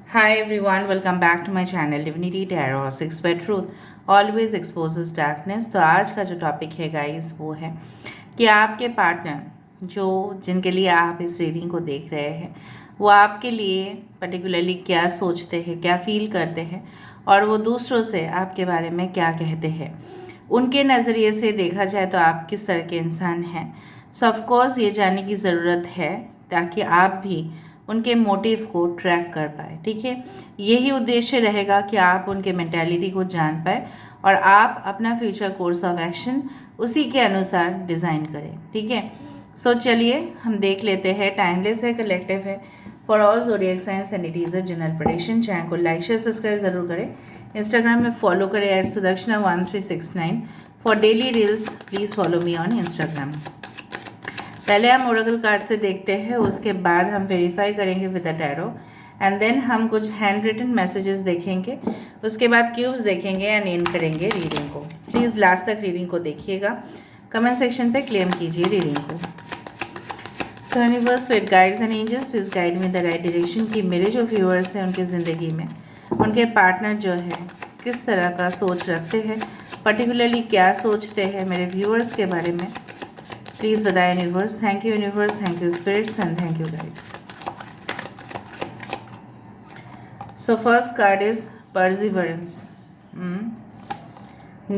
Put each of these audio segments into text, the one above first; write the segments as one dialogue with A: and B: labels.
A: Hi everyone, welcome back to my channel Divinity Tarot 6 by Truth always exposes darkness। तो आज का जो topic है गाइस वो है कि आपके पार्टनर जिनके लिए आप इस रीडिंग को देख रहे हैं वो आपके लिए पर्टिकुलरली क्या सोचते हैं, क्या फील करते हैं और वो दूसरों से आपके बारे में क्या कहते हैं। उनके नज़रिए से देखा जाए तो आप किस तरह के इंसान हैं। सो ऑफकोर्स ये जानने की ज़रूरत है ताकि आप भी उनके मोटिव को ट्रैक कर पाए। ठीक है, यही उद्देश्य रहेगा कि आप उनके मेंटालिटी को जान पाए और आप अपना फ्यूचर कोर्स ऑफ एक्शन उसी के अनुसार डिज़ाइन करें। ठीक है, सो चलिए हम देख लेते हैं। टाइमलेस है, कलेक्टिव है, for all zodiac signs and it is a general prediction. Channel को लाइक शेयर सब्सक्राइब ज़रूर करें। इंस्टाग्राम में फॉलो करें @सुदक्षिणा1369 for daily reels. Please follow me on Instagram. पहले हम ओरेकल कार्ड से देखते हैं, उसके बाद हम वेरीफाई करेंगे with the tarot and then हम कुछ हैंड रिटन मैसेजेस देखेंगे, उसके बाद क्यूब्स देखेंगे एंड एंड करेंगे रीडिंग को। प्लीज़ लास्ट तक रीडिंग को देखिएगा, कमेंट सेक्शन पे क्लेम कीजिए रीडिंग को। So universe with guides and angels please guide me the right direction कि मेरे जो व्यूअर्स हैं उनकी ज़िंदगी में उनके पार्टनर जो है किस तरह का सोच रखते हैं, पर्टिकुलरली क्या सोचते हैं मेरे व्यूअर्स के बारे में। प्लीज़ बताएं universe. Thank you universe, thank you spirits and thank you guides. So first card is perseverance.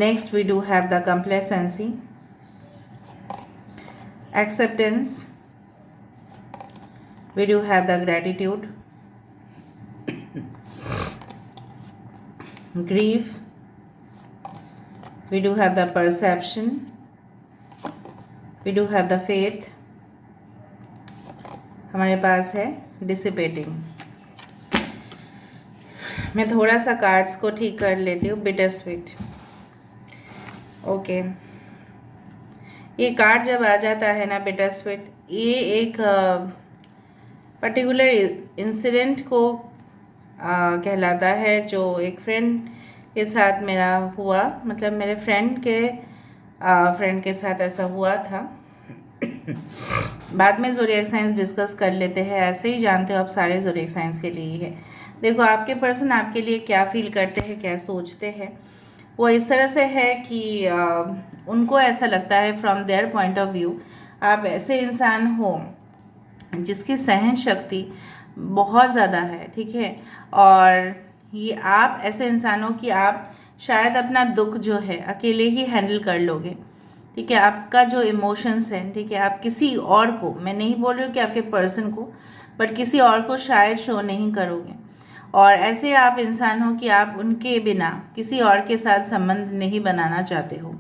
A: Next we do have the complacency, acceptance, we do have the gratitude, grief, we do have the perception, we do have the faith, हमारे पास है dissipating। मैं थोड़ा सा cards को ठीक कर लेती हूँ। Bitter sweet, okay. ये कार्ड जब आ जाता है ना बिटर स्वीट, ये एक पर्टिकुलर इंसिडेंट को कहलाता है जो एक फ्रेंड के साथ मेरा हुआ। मतलब मेरे फ्रेंड के साथ ऐसा हुआ था। बाद में ज़ोडिएक साइंस डिस्कस कर लेते हैं, ऐसे ही जानते हो आप सारे ज़ोडिएक साइंस के लिए है। देखो आपके पर्सन आपके लिए क्या फील करते हैं, क्या सोचते हैं। वो इस तरह से है कि उनको ऐसा लगता है from their point of view आप ऐसे इंसान हो जिसकी सहन शक्ति बहुत ज़्यादा है। ठीक है, और ये आप ऐसे इंसान हो कि आप शायद अपना दुख जो है अकेले ही हैंडल कर लोगे। ठीक है, आपका जो इमोशंस है, ठीक है, आप किसी और को, मैं नहीं बोल रही हूँ कि आपके पर्सन को, बट किसी और को शायद शो नहीं करोगे। और ऐसे आप इंसान हो कि आप उनके बिना किसी और के साथ संबंध नहीं बनाना चाहते हो।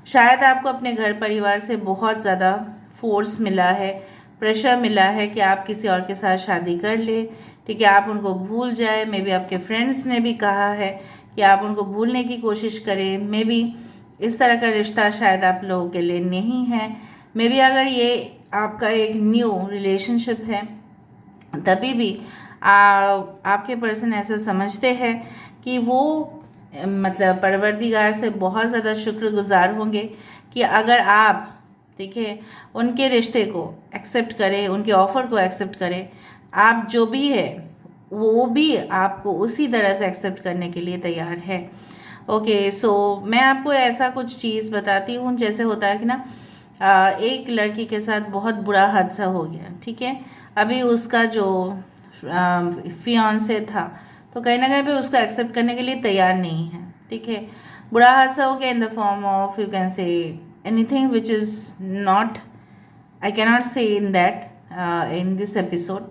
A: शायद आपको अपने घर परिवार से बहुत ज़्यादा फोर्स मिला है, प्रेशर मिला है कि आप किसी और के साथ शादी कर ले। ठीक है, आप उनको भूल जाए। मे बी आपके फ्रेंड्स ने भी कहा है कि आप उनको भूलने की कोशिश करें। मे बी इस तरह का रिश्ता शायद आप लोगों के लिए नहीं है। मे बी अगर ये आपका एक न्यू रिलेशनशिप है तभी भी आपके पर्सन ऐसा समझते हैं कि वो मतलब परवरदिगार से बहुत ज़्यादा शुक्रगुजार होंगे कि अगर आप, ठीक है, उनके रिश्ते को एक्सेप्ट करें, उनके ऑफ़र को एक्सेप्ट करें। आप जो भी है वो भी आपको उसी तरह से एक्सेप्ट करने के लिए तैयार है। ओके, सो मैं आपको ऐसा कुछ चीज़ बताती हूँ। जैसे होता है कि ना एक लड़की के साथ बहुत बुरा हादसा हो गया। ठीक है, अभी उसका जो फियांसे था तो कहीं ना कहीं पे उसको एक्सेप्ट करने के लिए तैयार नहीं है। ठीक है, बुरा हादसा हो गया in the form of, you can say anything which is not, I cannot say in that in this episode.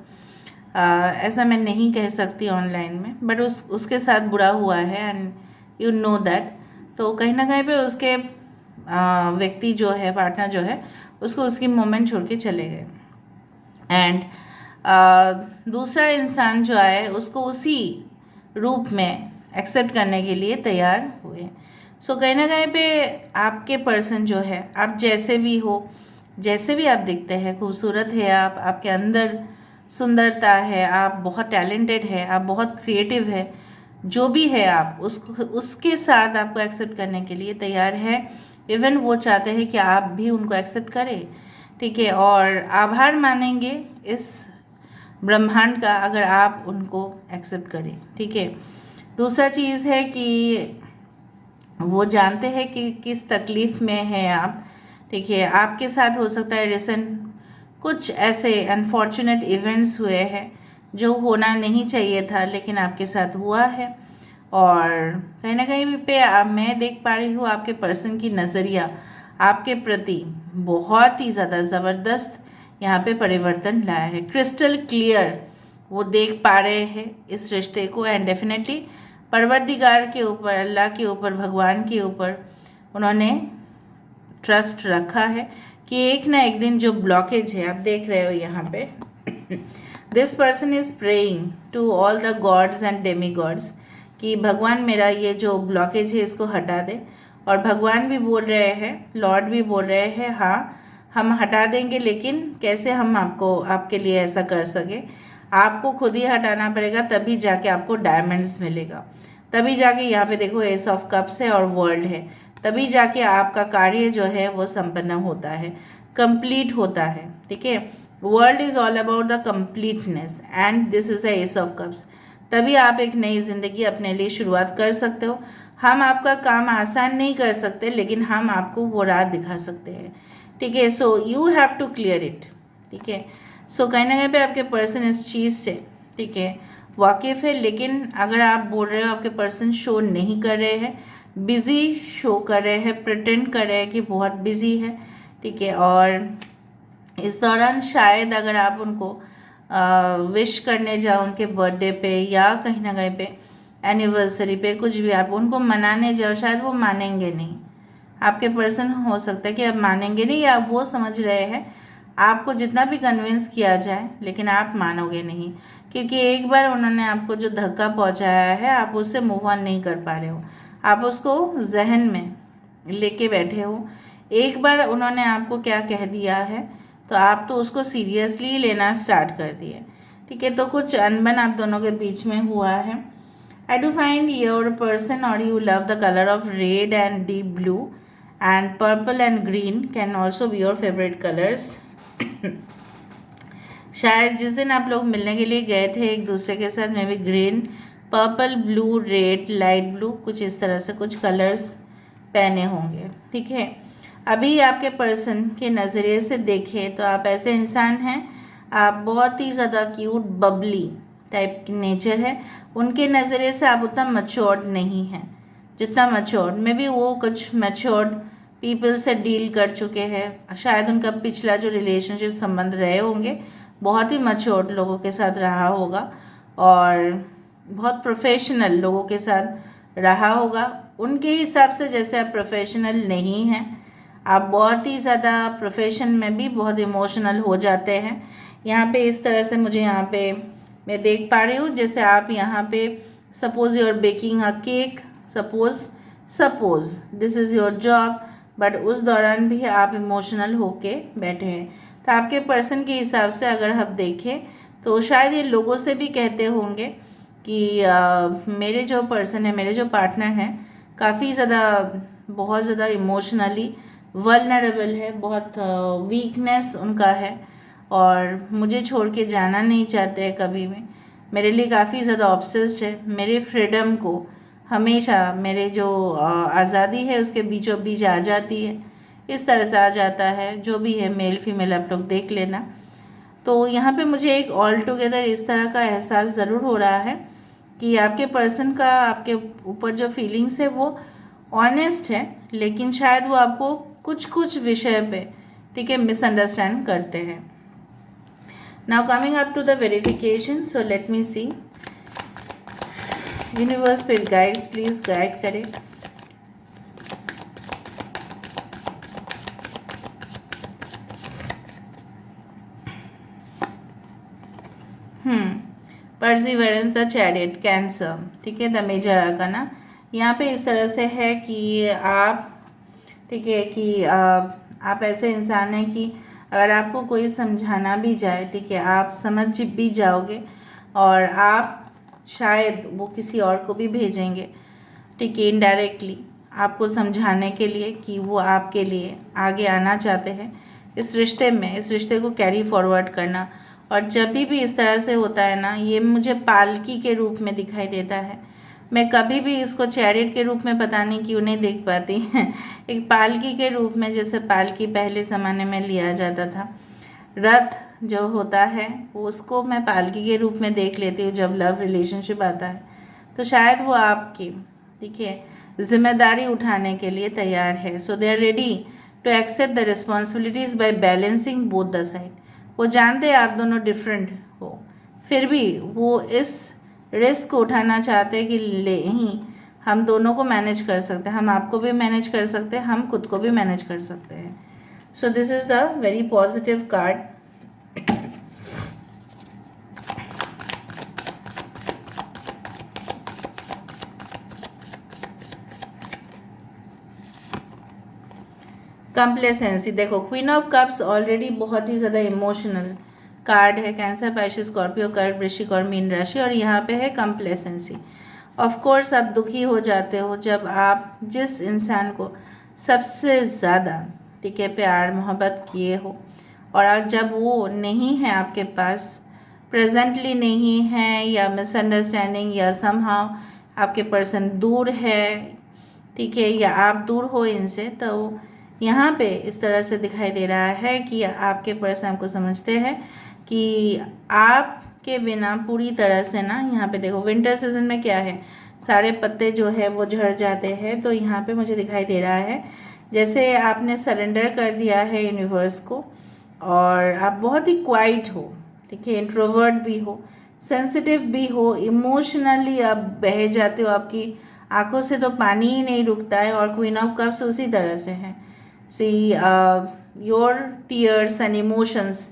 A: ऐसा मैं नहीं कह सकती ऑनलाइन में, बट उसके साथ बुरा हुआ है एंड यू नो दैट। तो कहीं ना कहीं पे उसके व्यक्ति जो है, पार्टनर जो है, उसको उसकी मोमेंट छोड़ के चले गए एंड दूसरा इंसान जो आए उसको उसी रूप में एक्सेप्ट करने के लिए तैयार हुए। सो कहीं ना कहीं पे आपके पर्सन जो है, आप जैसे भी हो, जैसे भी आप दिखते हैं, खूबसूरत है आप, आपके अंदर सुंदरता है, आप बहुत टैलेंटेड है, आप बहुत क्रिएटिव है, जो भी है आप उसके साथ आपको एक्सेप्ट करने के लिए तैयार है। इवन वो चाहते हैं कि आप भी उनको एक्सेप्ट करें। ठीक है, और आभार मानेंगे इस ब्रह्मांड का, अगर आप उनको एक्सेप्ट करें। ठीक है। दूसरा चीज़ है कि वो जानते हैं कि किस तकलीफ़ में है आप। ठीक है। आपके साथ हो सकता है रिसेंट कुछ ऐसे अनफॉर्चुनेट इवेंट्स हुए हैं जो होना नहीं चाहिए था, लेकिन आपके साथ हुआ है। और कहीं ना कहीं पे मैं देख पा रही हूँ आपके पर्सन की नज़रिया आपके प्रति बहुत ही ज़्यादा ज़बरदस्त यहाँ पे परिवर्तन लाया है। क्रिस्टल क्लियर वो देख पा रहे हैं इस रिश्ते को, एंड डेफिनेटली परवरदिगार के ऊपर, अल्लाह के ऊपर, भगवान के ऊपर उन्होंने ट्रस्ट रखा है कि एक ना एक दिन जो ब्लॉकेज है, आप देख रहे हो यहाँ पे this person is praying to all the gods and demigods कि भगवान मेरा ये जो ब्लॉकेज है इसको हटा दे। और भगवान भी बोल रहे हैं, लॉर्ड भी बोल रहे हैं, हाँ हम हटा देंगे, लेकिन कैसे हम आपके लिए ऐसा कर सके, आपको खुद ही हटाना पड़ेगा, तभी जाके आपको डायमंड्स मिलेगा, तभी जाके यहाँ पे देखो एस ऑफ कप्स है और वर्ल्ड है, तभी जाके आपका कार्य जो है वो संपन्न होता है, कंप्लीट होता है। ठीक है। World is all about the completeness and this is the S of cups. तभी आप एक नई जिंदगी अपने लिए शुरुआत कर सकते हो। हम आपका काम आसान नहीं कर सकते, लेकिन हम आपको वो राह दिखा सकते हैं। ठीक है। So you have to clear it. ठीक है। सो कहीं ना कहीं पे आपके पर्सन इस चीज़ से, ठीक है, वाकिफ़ है, लेकिन अगर आप बोल रहे हो आपके पर्सन शो नहीं कर रहे हैं, बिज़ी शो कर रहे हैं, प्रिटेंड कर रहे हैं कि बहुत बिज़ी है। ठीक है। और इस दौरान शायद अगर आप उनको विश करने जाओ उनके बर्थडे पे या कहीं ना कहीं पे एनिवर्सरी पे, कुछ भी आप उनको मनाने जाओ, शायद वो मानेंगे नहीं। आपके पर्सन हो सकता है कि आप मानेंगे नहीं, या वो समझ रहे हैं आपको जितना भी कन्विंस किया जाए, लेकिन आप मानोगे नहीं, क्योंकि एक बार उन्होंने आपको जो धक्का पहुंचाया है आप उससे मूव ऑन नहीं कर पा रहे हो, आप उसको जहन में लेके बैठे हो। एक बार उन्होंने आपको क्या कह दिया है तो आप तो उसको सीरियसली लेना स्टार्ट कर दिए। ठीक है। तो कुछ अनबन आप दोनों के बीच में हुआ है। I do find your person or you love the color of red and deep blue, and purple and green can also be your favorite colors. शायद जिस दिन आप लोग मिलने के लिए गए थे एक दूसरे के साथ, may be green, purple, blue, red, light blue, कुछ इस तरह से कुछ कलर्स पहने होंगे। ठीक है। अभी आपके पर्सन के नज़रिए से देखें तो आप ऐसे इंसान हैं, आप बहुत ही ज़्यादा क्यूट, बबली टाइप की नेचर है। उनके नज़रिए से आप उतना मच्योर्ड नहीं हैं जितना मच्योर्ड में भी वो कुछ मच्योर्ड पीपल से डील कर चुके हैं। शायद उनका पिछला जो रिलेशनशिप संबंध रहे होंगे बहुत ही मच्योर्ड लोगों के साथ रहा होगा और बहुत प्रोफेशनल लोगों के साथ रहा होगा। उनके हिसाब से जैसे आप प्रोफेशनल नहीं हैं, आप बहुत ही ज़्यादा प्रोफेशन में भी बहुत इमोशनल हो जाते हैं। यहाँ पे इस तरह से मुझे यहाँ पे मैं देख पा रही हूँ, जैसे आप यहाँ पे suppose you are baking a cake, suppose this is your job, but उस दौरान भी आप इमोशनल होके बैठे हैं। तो आपके पर्सन के हिसाब से अगर हम देखें तो शायद ये लोगों से भी कहते होंगे कि मेरे जो पर्सन है, मेरे जो पार्टनर हैं, काफ़ी ज़्यादा, बहुत ज़्यादा इमोशनली वल्नरेबल है, बहुत वीकनेस उनका है और मुझे छोड़ के जाना नहीं चाहते हैं कभी भी, मेरे लिए काफ़ी ज़्यादा ऑब्सेस्ड है, मेरे फ्रीडम को हमेशा, मेरे जो आज़ादी है उसके बीचों बीच आ जाती है, इस तरह से आ जाता है। जो भी है मेल फीमेल आप लोग देख लेना। तो यहाँ पे मुझे एक ऑल टुगेदर इस तरह का एहसास ज़रूर हो रहा है कि आपके पर्सन का आपके ऊपर जो फीलिंग्स है वो ऑनेस्ट है, लेकिन शायद वो आपको कुछ कुछ विषय पे, ठीक है, मिसअंडरस्टैंड करते हैं। Now coming up to the verification, so let me see, universe spirit guides please guide करें। परसिवरेंस, द चैरियट, कैंसर, ठीक है, द मेजर आर्काना। यहाँ पे इस तरह से है कि आप, ठीक है, कि आप ऐसे इंसान हैं कि अगर आपको कोई समझाना भी जाए, ठीक है, आप समझ भी जाओगे और आप शायद वो किसी और को भी भेजेंगे, ठीक है, इनडायरेक्टली आपको समझाने के लिए कि वो आपके लिए आगे आना चाहते हैं इस रिश्ते में, इस रिश्ते को कैरी फॉरवर्ड करना और जब भी इस तरह से होता है ना, ये मुझे पालकी के रूप में दिखाई देता है। मैं कभी भी इसको चैरिट के रूप में पता नहीं क्यों नहीं देख पाती एक पालकी के रूप में, जैसे पालकी पहले ज़माने में लिया जाता था, रथ जो होता है उसको मैं पालकी के रूप में देख लेती हूँ जब लव रिलेशनशिप आता है। तो शायद वो आपकी, ठीक है, जिम्मेदारी उठाने के लिए तैयार है। So they are ready to accept the responsibilities by balancing both the side. वो जानते हैं आप दोनों डिफरेंट हो, फिर भी वो इस रिस्क उठाना चाहते हैं कि ले ही हम दोनों को मैनेज कर सकते हैं, हम आपको भी मैनेज कर सकते हैं, हम खुद को भी मैनेज कर सकते हैं। So this is the very positive card. Complacency, देखो क्वीन ऑफ कप्स ऑलरेडी बहुत ही ज़्यादा इमोशनल कार्ड है। कैंसर, पाइसेस, स्कॉर्पियो, कर्क, वृश्चिक और मीन राशि, और यहाँ पे है कंप्लेसेंसी। ऑफ कोर्स आप दुखी हो जाते हो जब आप जिस इंसान को सबसे ज़्यादा, ठीक है, प्यार मोहब्बत किए हो, और आज जब वो नहीं है आपके पास, प्रेजेंटली नहीं है, या मिसअंडरस्टैंडिंग, या समहाउ आपके पर्सन दूर है, ठीक है, या आप दूर हो इनसे, तो यहाँ पे इस तरह से दिखाई दे रहा है कि आपके पर्सन आपको समझते हैं कि आपके बिना पूरी तरह से ना, यहाँ पे देखो विंटर सीजन में क्या है, सारे पत्ते जो है वो झड़ जाते हैं। तो यहाँ पे मुझे दिखाई दे रहा है जैसे आपने सरेंडर कर दिया है यूनिवर्स को, और आप बहुत ही क्वाइट हो, ठीक है, इंट्रोवर्ट भी हो, सेंसिटिव भी हो, इमोशनली आप बह जाते हो, आपकी आंखों से तो पानी ही नहीं रुकता है। और क्वीन ऑफ कप्स उसी तरह से है। See your tears and emotions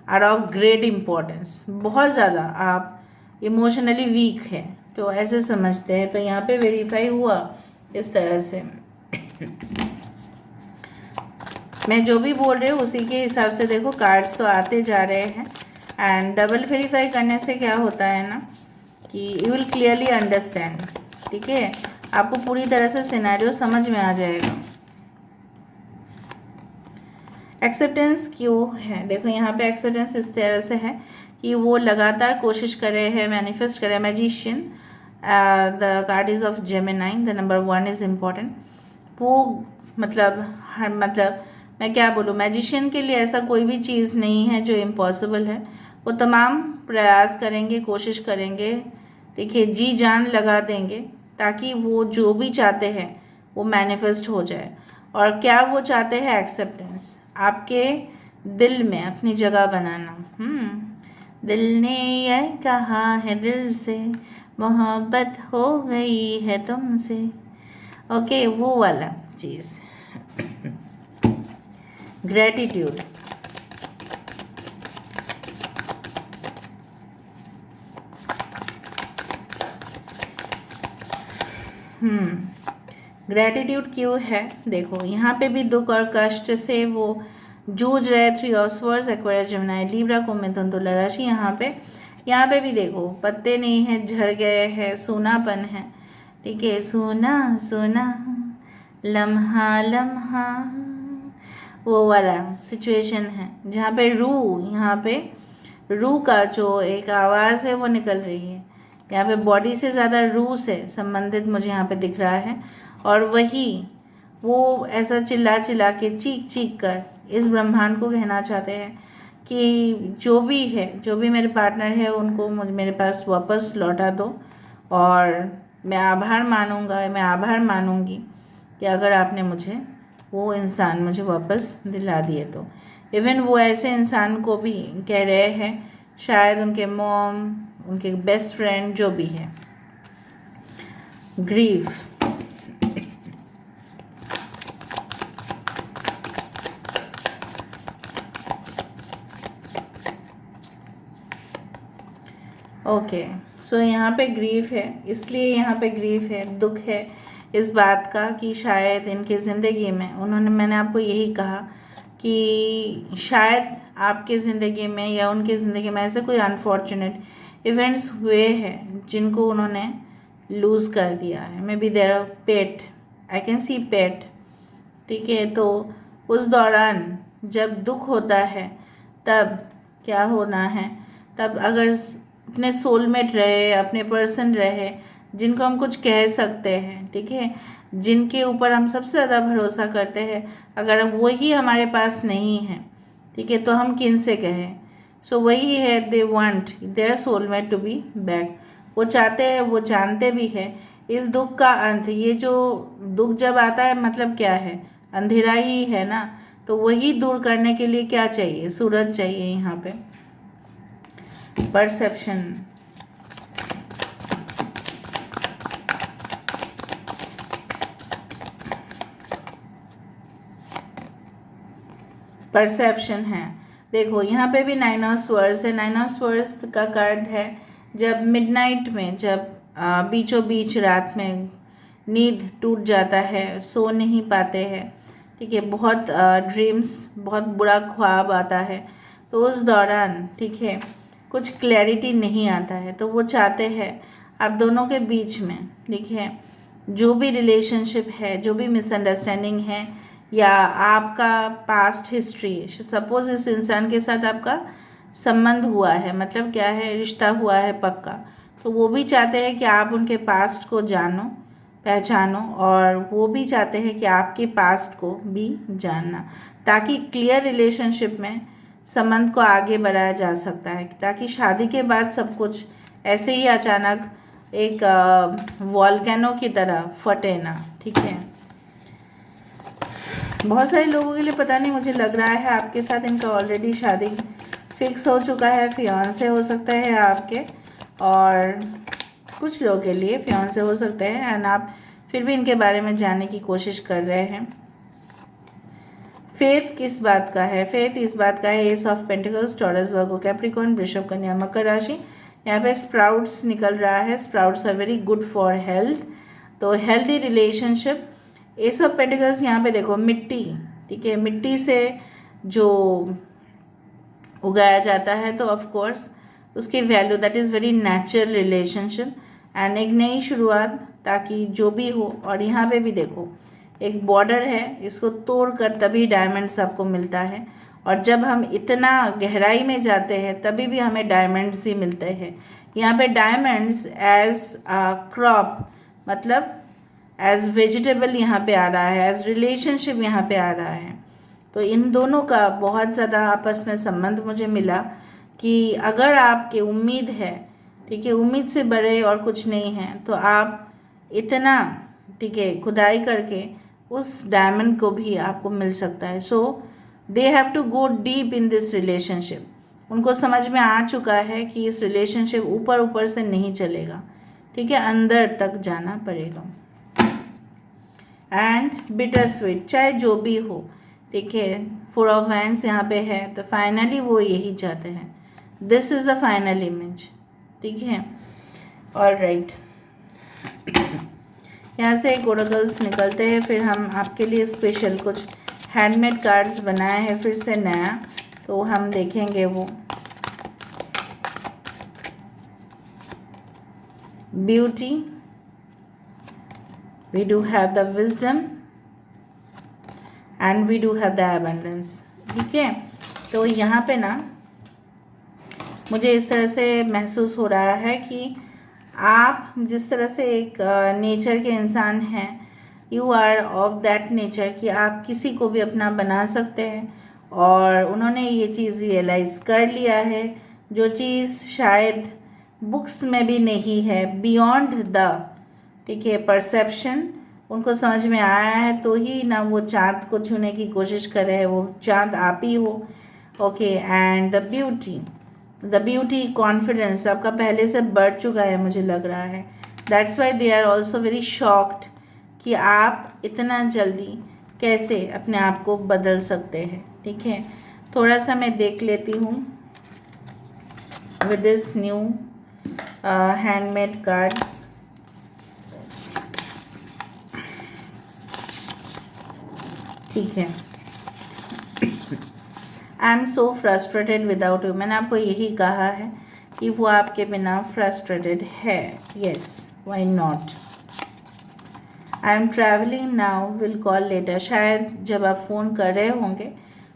A: are of great importance. बहुत ज़्यादा आप इमोशनली वीक है, तो ऐसे समझते हैं। तो यहाँ पे वेरीफाई हुआ इस तरह से। मैं जो भी बोल रही हूँ उसी के हिसाब से देखो कार्ड्स तो आते जा रहे हैं। एंड डबल वेरीफाई करने से क्या होता है ना कि यू विल क्लियरली अंडरस्टैंड, ठीक है, आपको पूरी तरह से सिनेरियो समझ में आ जाएगा। एक्सेप्टेंस क्यों है, देखो यहाँ पे एक्सेप्टेंस इस तरह से है कि वो लगातार कोशिश कर रहे हैं, मैनिफेस्ट कर रहे हैं। Magician, the card is of Gemini, the number 1 is important. वो मतलब मैं क्या बोलूँ, मैजिशियन के लिए ऐसा कोई भी चीज़ नहीं है जो इम्पॉसिबल है। वो तमाम प्रयास करेंगे, कोशिश करेंगे, देखिए जी जान लगा देंगे ताकि वो जो भी चाहते हैं वो मैनिफेस्ट हो जाए। और क्या वो चाहते हैं, एक्सेप्टेंस, आपके दिल में अपनी जगह बनाना। दिल ने यह कहा है दिल से, मोहब्बत हो गई है तुमसे, ओके, वो वाला चीज़। ग्रेटिट्यूड, ग्रेटिट्यूड क्यों है, देखो यहाँ पे भी दुख और कष्ट से वो जूझ रहे। 3 of swords, Aquarius, Gemini, Libra, Kumbh, Mithun, Tula राशि। यहाँ पे भी देखो पत्ते नहीं है, झड़ गए हैं, सूनापन है, ठीक है, सूना सूना लम्हा लम्हा, वो वाला सिचुएशन है जहाँ पे यहाँ पे रूह का जो एक आवाज़ है वो निकल रही है। यहाँ पे बॉडी से ज़्यादा रूह से संबंधित मुझे यहाँ पे दिख रहा है। और वही वो ऐसा चिल्ला चिल्ला के, चीख चीख कर इस ब्रह्मांड को कहना चाहते हैं कि जो भी है, जो भी मेरे पार्टनर है, उनको मुझे मेरे पास वापस लौटा दो। और मैं आभार मानूंगी कि अगर आपने मुझे वो इंसान मुझे वापस दिला दिए तो। इवन वो ऐसे इंसान को भी कह रहे हैं, शायद उनके मॉम, उनके बेस्ट फ्रेंड, जो भी है। ग्रीफ, ओके, सो यहाँ पे ग्रीफ है, इसलिए यहाँ पे ग्रीफ है, दुख है इस बात का कि शायद इनकी ज़िंदगी में मैंने आपको यही कहा कि शायद आपके ज़िंदगी में या उनकी ज़िंदगी में ऐसे कोई अनफॉर्चुनेट इवेंट्स हुए हैं जिनको उन्होंने लूज़ कर दिया है। Maybe there pet, I can see pet, ठीक है। तो उस दौरान जब दुख होता है तब क्या होना है तब अगर अपने सोलमेट रहे, अपने पर्सन रहे जिनको हम कुछ कह सकते हैं, ठीक है, जिनके ऊपर हम सबसे ज़्यादा भरोसा करते हैं, अगर वही हमारे पास नहीं है, ठीक है, तो हम किन से कहें। सो वही है, they want their soulmate to be back. वो चाहते हैं, वो जानते भी है इस दुख का अंत। ये जो दुख जब आता है मतलब क्या है, अंधेरा ही है ना। तो वही दूर करने के लिए क्या चाहिए, सूरज चाहिए यहाँ पे। परसेप्शन, परसेप्शन है। देखो यहाँ पे भी 9 ऑफ स्वर्ड्स है। 9 ऑफ स्वर्ड्स का कार्ड है जब मिडनाइट में, जब बीचों बीच रात में नींद टूट जाता है, सो नहीं पाते हैं, ठीक है, बहुत ड्रीम्स, बहुत बुरा ख्वाब आता है, तो उस दौरान, ठीक है, कुछ क्लैरिटी नहीं आता है, तो वो चाहते हैं आप दोनों के बीच में, ठीक है, जो भी रिलेशनशिप है, जो भी मिसअंडरस्टैंडिंग है, या आपका पास्ट हिस्ट्री, सपोज इस इंसान के साथ आपका संबंध हुआ है, मतलब क्या है, रिश्ता हुआ है पक्का, तो वो भी चाहते हैं कि आप उनके पास्ट को जानो, पहचानो, और वो भी चाहते हैं कि आपके पास्ट को भी जानना, ताकि क्लियर रिलेशनशिप में संबंध को आगे बढ़ाया जा सकता है, ताकि शादी के बाद सब कुछ ऐसे ही अचानक एक वॉल्केनो की तरह फटे ना, ठीक है। बहुत सारे लोगों के लिए पता नहीं, मुझे लग रहा है आपके साथ इनका ऑलरेडी शादी फिक्स हो चुका है, फियांसे हो सकता है आपके, और कुछ लोगों के लिए फियांसे हो सकते हैं, एंड आप फिर भी इनके बारे में जानने की कोशिश कर रहे हैं। फेथ किस बात का है, फेथ इस बात का है, S of pentacles, taurus, Virgo, Capricorn, वृषभ, कन्या, मकर राशि। यहाँ पे स्प्राउट्स निकल रहा है। Sprouts are very good for health, तो healthy relationship. Ace of pentacles यहाँ पे देखो मिट्टी, ठीक है, मिट्टी से जो उगाया जाता है तो ऑफ कोर्स उसकी value, that is very natural relationship and एक नई शुरुआत, ताकि जो भी हो। और यहाँ पे भी देखो एक बॉर्डर है, इसको तोड़कर तभी डायमंड्स आपको मिलता है, और जब हम इतना गहराई में जाते हैं तभी भी हमें डायमंड्स ही मिलते हैं। यहाँ पे डायमंड्स एज क्रॉप, मतलब एज वेजिटेबल यहाँ पे आ रहा है, एज रिलेशनशिप यहाँ पे आ रहा है। तो इन दोनों का बहुत ज़्यादा आपस में संबंध मुझे मिला कि अगर आपकी उम्मीद है, ठीक है, उम्मीद से बड़े और कुछ नहीं है, तो आप इतना, ठीक है, खुदाई करके उस डायमंड को भी आपको मिल सकता है। So they have to go deep in this relationship. उनको समझ में आ चुका है कि इस रिलेशनशिप ऊपर ऊपर से नहीं चलेगा, ठीक है, अंदर तक जाना पड़ेगा। एंड बिटर स्वीट, चाहे जो भी हो, ठीक है, 4 ऑफ हैंड्स यहाँ पे है, तो फाइनली वो यही चाहते हैं। This is the final image, ठीक है। ऑल राइट, यहाँ से एक ओरेकल्स निकलते हैं, फिर हम आपके लिए स्पेशल कुछ हैंडमेड कार्ड्स बनाए हैं फिर से नया, तो हम देखेंगे वो। Beauty, we do have the wisdom and we do have the abundance, ठीक है। तो यहाँ पे ना मुझे इस तरह से महसूस हो रहा है कि आप जिस तरह से एक नेचर के इंसान हैं, you are of that nature कि आप किसी को भी अपना बना सकते हैं, और उन्होंने ये चीज़ रियलाइज़ कर लिया है, जो चीज़ शायद बुक्स में भी नहीं है, बियॉन्ड द, ठीक है, परसेप्शन, उनको समझ में आया है, तो ही ना वो चाँद को छूने की कोशिश कर रहे हैं, वो चाँद आप ही हो, okay. And the beauty confidence आपका पहले से बढ़ चुका है, मुझे लग रहा है। That's why they are also very shocked कि आप इतना जल्दी कैसे अपने आप को बदल सकते हैं, ठीक है। थोड़ा सा मैं देख लेती हूँ with this new handmade cards. ठीक है, I am so frustrated without you, मैंने आपको यही कहा है कि वो आपके बिना फ्रस्ट्रेटेड है। Yes, why not. I am travelling now, will call later, शायद जब आप फ़ोन कर रहे होंगे,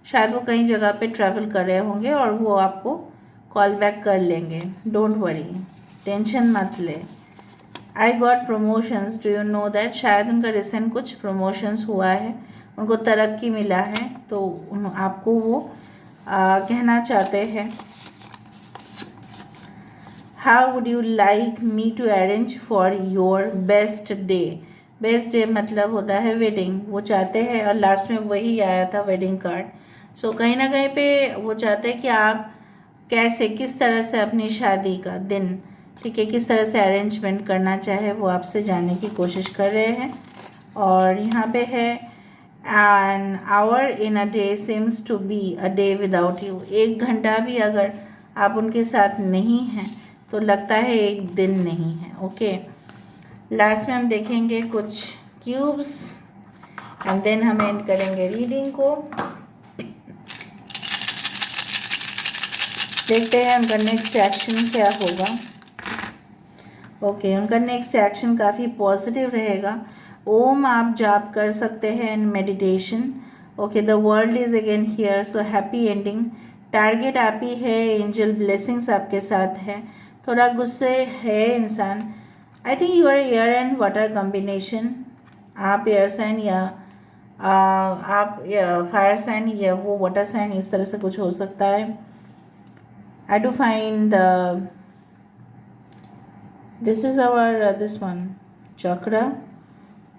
A: शायद वो कहीं जगह पे ट्रैवल कर रहे होंगे और वो आपको कॉल बैक कर लेंगे, डोंट वरी, टेंशन मत ले। I got promotions, do you know that? शायद उनका रिसेंट कुछ प्रमोशंस हुआ है, उनको तरक्की मिला है, तो आपको वो कहना चाहते हैं। How would you like me to arrange for your best day? Best day मतलब होता है वेडिंग, वो चाहते हैं, और लास्ट में वही आया था वेडिंग कार्ड। सो कहीं ना कहीं पे वो चाहते हैं कि आप कैसे, किस तरह से अपनी शादी का दिन, ठीक है, किस तरह से अरेंजमेंट करना चाहे वो आपसे जानने की कोशिश कर रहे हैं। और यहाँ पे है an hour in a day seems to be a day without you. 1 घंटा भी अगर आप उनके साथ नहीं हैं तो लगता है एक दिन नहीं है। ओके, लास्ट में हम देखेंगे कुछ क्यूब्स एंड देन हम एंड करेंगे रीडिंग को। देखते हैं उनका नेक्स्ट एक्शन क्या होगा। ओके, उनका नेक्स्ट एक्शन काफ़ी पॉजिटिव रहेगा। ओम आप जाप कर सकते हैं in meditation. Okay, the world is again here, so happy ending. Target आप ही है, एंजल ब्लेसिंग्स आपके साथ है। थोड़ा गुस्से है इंसान। I think you are air and water combination. आप एयर साइन या आप फायर साइन या वो वाटर साइन, इस तरह से कुछ हो सकता है। I do find this is our this one chakra.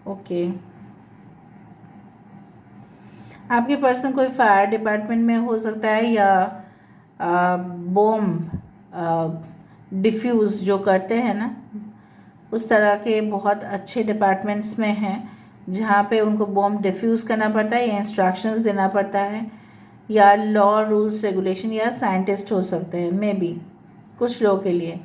A: Okay, आपके पर्सन कोई फायर डिपार्टमेंट में हो सकता है, या बॉम्ब डिफ्यूज़ जो करते हैं ना, उस तरह के बहुत अच्छे डिपार्टमेंट्स में हैं जहाँ पे उनको बॉम्ब डिफ्यूज़ करना पड़ता है या इंस्ट्रक्शंस देना पड़ता है, या लॉ रूल्स रेगुलेशन, या साइंटिस्ट हो सकते हैं मे बी कुछ लोगों के लिए।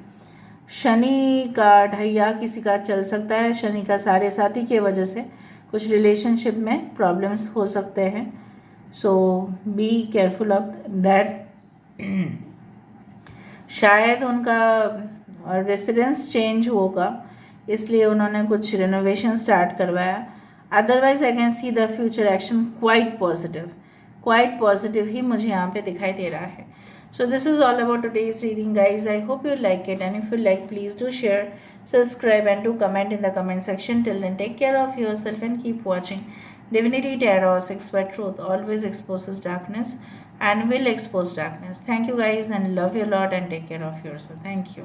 A: शनि का ढैया किसी का चल सकता है, शनि का साढ़े साथी की वजह से कुछ रिलेशनशिप में प्रॉब्लम्स हो सकते हैं। So be careful of that. शायद उनका रेसिडेंस चेंज होगा, इसलिए उन्होंने कुछ रिनोवेशन स्टार्ट करवाया। Otherwise I can see the future action quite positive ही मुझे यहाँ पे दिखाई दे रहा है। So this is all about today's reading, guys. I hope you like it, and if you like, please do share, subscribe, and do comment in the comment section. Till then, take care of yourself and keep watching. Divinity Tarot, Expert Truth always exposes darkness and will expose darkness. Thank you, guys, and love you a lot, and take care of yourself. Thank you.